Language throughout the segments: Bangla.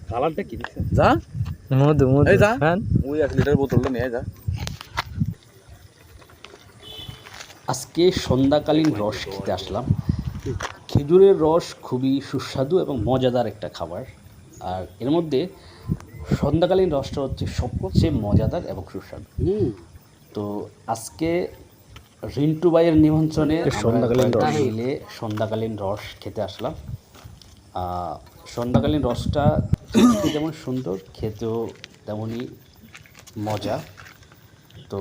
কালারটা কি দিছে যা মধু মধু এই যা খান ওই 1 লিটার বোতলটা নিয়ে যা। আজকে সন্ধ্যাকালীন রস খেতে আসলাম। খেজুরের রস খুবই সুস্বাদু এবং মজাদার একটা খাবার। আর এর মধ্যে সন্ধ্যাকালীন রসটা হচ্ছে সবচেয়ে মজাদার এবং সুস্বাদু। তো আজকে রিন্টু ভাইয়ের নিমন্ত্রণে সন্ধ্যাকালীন রস মিলে সন্ধ্যাকালীন রস খেতে আসলাম। সন্ধ্যাকালীন রসটা দেখতে যেমন সুন্দর, খেতেও তেমনই মজা। তো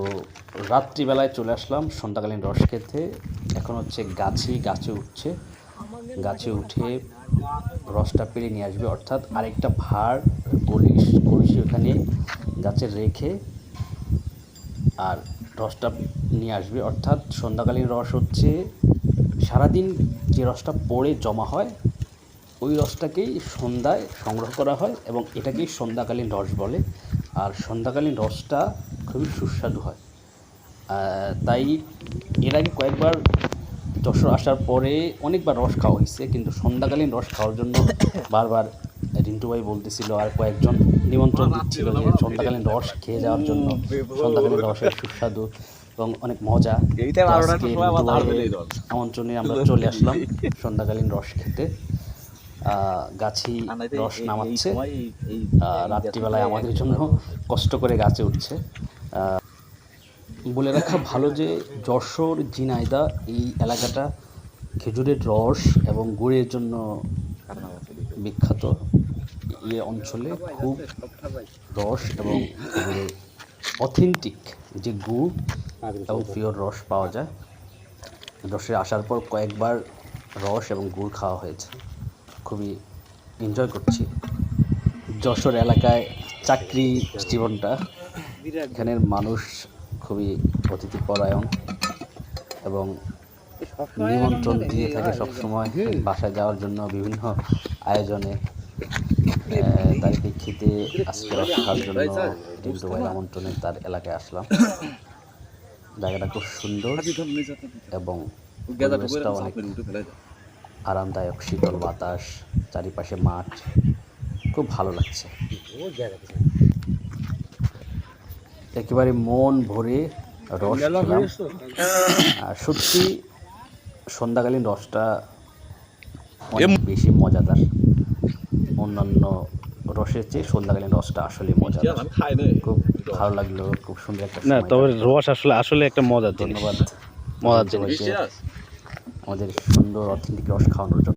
রাত্রিবেলায় চলে আসলাম সন্ধ্যাকালীন রস খেতে। এখন হচ্ছে গাছে উঠছে, গাছে উঠে রসটা পেরে নিয়ে আসবে, অর্থাৎ আরেকটা ভাঁড় কলসি ওখানে গাছে রেখে আর রসটা নিয়ে আসবে। অর্থাৎ সন্ধ্যাকালীন রস হচ্ছে সারাদিন যে রসটা পড়ে জমা হয় ওই রসটাকেই সন্ধ্যায় সংগ্রহ করা হয় এবং এটাকেই সন্ধ্যাকালীন রস বলে। আর সন্ধ্যাকালীন রসটা খুবই সুস্বাদু হয়। তাই এর আগে কয়েকবার যশোর আসার পরে অনেকবার রস খাওয়া হয়েছে, কিন্তু সন্ধ্যাকালীন রস খাওয়ার জন্য বারবার রিন্টু ভাই বলতেছিল আর কয়েকজন নিমন্ত্রণ দিচ্ছিল যে সন্ধ্যাকালীন রস খেয়ে যাওয়ার জন্য। সন্ধ্যাকালীন রসের সুস্বাদু এবং অনেক মজা। আজকে রিন্টু ভাইয়ের আমন্ত্রণে আমরা চলে আসলাম সন্ধ্যাকালীন রস খেতে। গাছি রস নামাচ্ছে, রাত্রিবেলায় আমাদের জন্য কষ্ট করে গাছে উঠছে। বলে রাখা ভালো যে যশোর ঝিনাইদহ এই এলাকাটা খেজুরের রস এবং গুড়ের জন্য বিখ্যাত। এই অঞ্চলে খুব রস এবং খেজুরের অথেন্টিক যে গুড় এবং পিওর রস পাওয়া যায়। যশোরে আসার পর কয়েকবার রস এবং গুড় খাওয়া হয়েছে, খুবই এনজয় করছি। যশোর এলাকায় চাকরি জীবনটা, এখানের মানুষ খুবই অতিথিপরায়ণ এবং নিমন্ত্রণ দিয়ে থাকে সবসময় বাসায় যাওয়ার জন্য বিভিন্ন আয়োজনে। তার প্রেক্ষিতে আজকে রস খাওয়ার জন্য রিন্টু ভাইয়ের আমন্ত্রণে তার এলাকায় আসলাম। জায়গাটা খুব সুন্দর এবং পরিবেশটাও অনেক আরামদায়ক, শীতল বাতাস, চারিপাশে মাঠ, খুব ভালো লাগছে। একেবারে মন ভরে রস খেলাম। আর সত্যি সন্ধ্যাকালীন রসটা অনেক বেশি মজাদার। অন্যান্য রসের চেয়ে সন্ধ্যাকালীন রসটা আসলে মজাদার। খুব ভালো লাগলো, খুব সুন্দর একটা না সময় তবে কাটলো। রস আসলে একটা মজার জিনিস। ধন্যবাদ মজার জিনিস। আমাদের সুন্দর অথেন্টিক রস খাওয়ানোর জন্য।